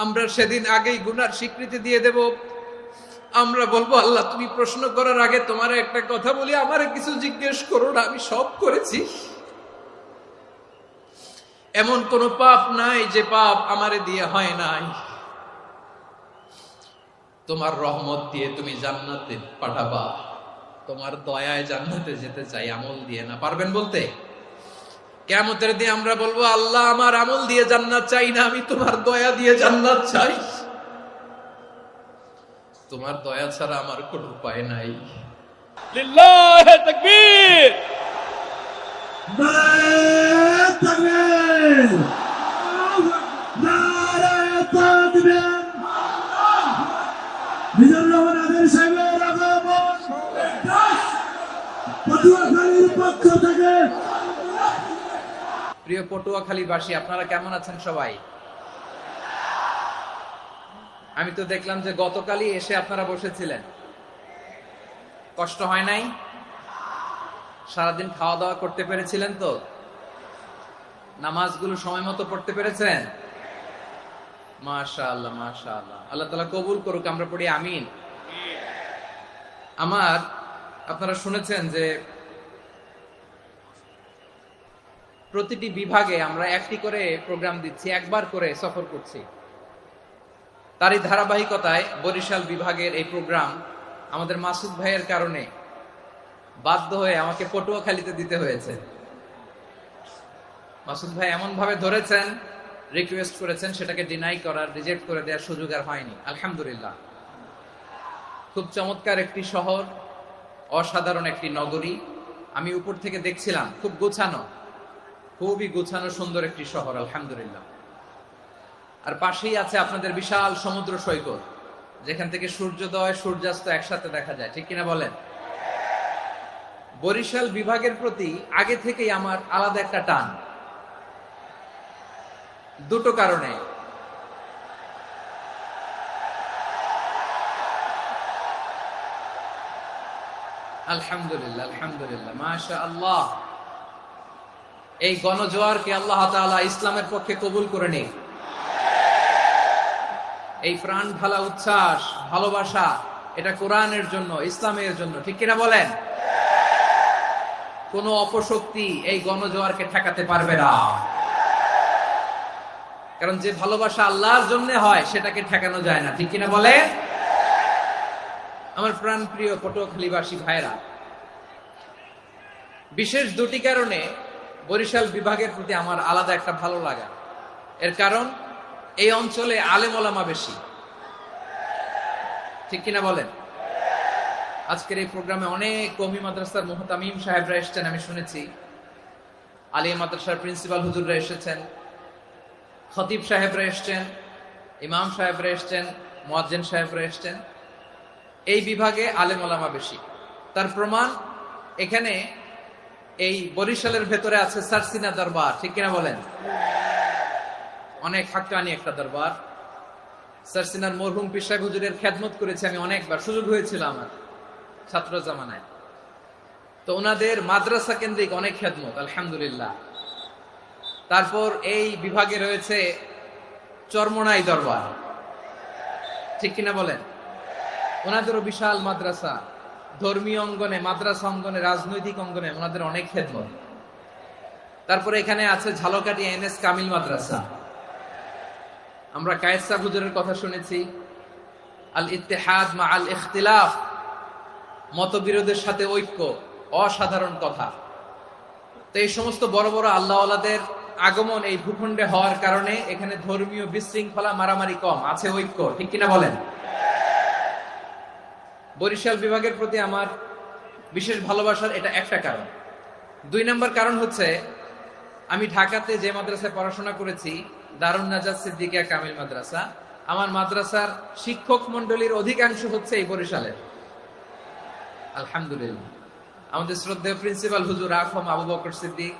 আমরা সেদিন আগেই গুনার স্বীকৃতি দিয়ে দেব। আমরা বলবো, আল্লাহ তুমি প্রশ্ন করার আগে তোমার একটা কথা বলি, আমারে কিছু জিজ্ঞেস করো না, আমি সব করেছি। এমন কোন পাপ নাই যে পাপ আমারে দিয়ে হয় নাই। তোমার রহমত দিয়ে তুমি জান্নাতে পাঠাবা, তোমার দয়ায় জান্নাতে যেতে চাই, আমল দিয়ে না। পারবেন বলতে? কিয়ামতের দিন আমরা বলবো, আল্লাহ আমার আমল দিয়ে জান্নাত চাই না, আমি তোমার দয়া দিয়ে জান্নাত চাই। তোমার দয়া ছাড়া আমার কোনো উপায় নাই। লিল্লাহি তাকবীর, নারায়ে তাকবীর, নারায়ে তাকবীর। মিজানুর রহমান আদর সাহেবের আগমন পটুয়াখালীর পক্ষ থেকে। প্রিয় পটুয়াখালীবাসী, আপনারা কেমন আছেন সবাই? আমি তো দেখলাম যে গতকালই এসে আপনারা বসেছিলেন, কষ্ট হয় নাই? সারাদিন খাওয়া দাওয়া করতে পেরেছিলেন তো? নামাজগুলো সময় মতো পড়তে পেরেছেন? মাশাআল্লাহ, মাশাআল্লাহ। আল্লাহ তাআলা কবুল করুক, আমরা পড়ি আমিন। আপনারা শুনেছেন যে প্রতিটি বিভাগে আমরা একটি করে প্রোগ্রাম দিচ্ছি, একবার করে সফর করছি। তারই ধারাবাহিকতায় বরিশাল বিভাগের এই প্রোগ্রাম আমাদের মাসুদ ভাইয়ের কারণে বাধ্য হয়ে আমাকে পটুয়াখালীতে দিতে হয়েছে। মাসুদ ভাই এমন ভাবে ধরেছেন, রিকোয়েস্ট করেছেন, সেটাকে ডিনাই করার, রিজেক্ট করে দেওয়ার সুযোগ আর হয়নি। আলহামদুলিল্লাহ। খুব চমৎকার একটি শহর, অসাধারণ একটি নগরী। আমি উপর থেকে দেখছিলাম, খুব গোছানো, খুবই গোছানো সুন্দর একটি শহর, আলহামদুলিল্লাহ। আর পাশেই আছে আপনাদের বিশাল সমুদ্র সৈকত, যেখান থেকে সূর্যোদয় সূর্যাস্ত একসাথে দেখা যায়, ঠিক কিনা বলেন? বরিশাল বিভাগের প্রতি আগে থেকেই আমার আলাদা একটা টান, দুটো কারণে। আলহামদুলিল্লাহ, আলহামদুলিল্লাহ, মাশাআল্লাহ। এই গণজোয়ারকে আল্লাহ তাআলা ইসলামের পক্ষে কবুল করে নিক। এই প্রাণ ঢালা উচ্ছ্বাস, ভালোবাসা, এটা কোরআনের জন্য, ইসলামের জন্য, ঠিক কিনা বলেন? কোন অপশক্তি এই গণজোয়ারকে ঠেকাতে পারবে না। কারণ যে ভালোবাসা আল্লাহর জন্য হয় সেটাকে ঠেকানো যায় না, ঠিক কিনা বলে? আমার প্রাণ প্রিয় পটুয়াখালীবাসী ভাইরা, বিশেষ দুটি কারণে বরিশাল বিভাগের প্রতি আমার আলাদা একটা ভালো লাগা। এর কারণ, এই অঞ্চলে আলেম ওলামা বেশি, ঠিক কিনা বলেন? আজকের এই প্রোগ্রামে অনেক কওমি মাদ্রাসার মুহতামিম সাহেবরা এসেছেন, আমি শুনেছি। আলিয়া মাদ্রাসার প্রিন্সিপাল হুজুররা এসেছেন, খতিব সাহেবরা এসেছেন, ইমাম সাহেবরা এসেছেন, মুয়াজ্জিন সাহেবরা এসেছেন। এই বিভাগে আলেম ওলামা বেশি। তার প্রমাণ, এখানে এই বরিশালের ভেতরে আছে সারসিনা দরবার, ঠিক কিনা বলেন? অনেক হাক্কানি একটা দরবার। সারসিনার মরহুম পীর সাহেব হুজুরের খেদমত করেছি আমি অনেকবার, সুযোগ হয়েছিল আমার ছাত্র জামানায়। তো ওনাদের মাদ্রাসা কেন্দ্রিক অনেক খেদমত, আলহামদুলিল্লাহ। তারপর এই বিভাগে রয়েছে চরমোনাই দরবার, ঠিক কিনা বলেন? ওনাদেরও বিশাল মাদ্রাসা, ধর্মীয় অঙ্গনে, মাদ্রাসা অঙ্গনে, রাজনৈতিক অঙ্গনে ওনাদের অনেক খেদমত। তারপরে এখানে আছে ঝালকাঠি এনএস কামিল মাদ্রাসা। আমরা কায়েদ সাহেব হুজুরের কথা শুনেছি, আল ইত্তেহাদ মা আল ইখতিলাফ, মতবিরোধের সাথে ঐক্য, অসাধারণ কথা। তো এই সমস্ত বড় বড় আল্লাহওয়ালাদের আগমন এই ভূখণ্ডে হওয়ার কারণে এখানে ধর্মীয় বিশৃঙ্খলা, মারামারি কম, আছে ঐক্য, ঠিক কিনা বলেন? বরিশাল বিভাগের প্রতি আমার বিশেষ ভালোবাসার এটা একটা কারণ। দুই নম্বর কারণ হচ্ছে, আমি ঢাকাতে যে মাদ্রাসায় পড়াশোনা করেছি, দারুন নাজাত সিদ্দিকিয়া কামিল মাদ্রাসা, আমার মাদ্রাসার শিক্ষক মন্ডলীর অধিকাংশ হচ্ছে এই বরিশালের, আলহামদুলিল্লাহ। আমাদের শ্রদ্ধেয় প্রিন্সিপাল হুজুর আখম আবু বকর সিদ্দিক,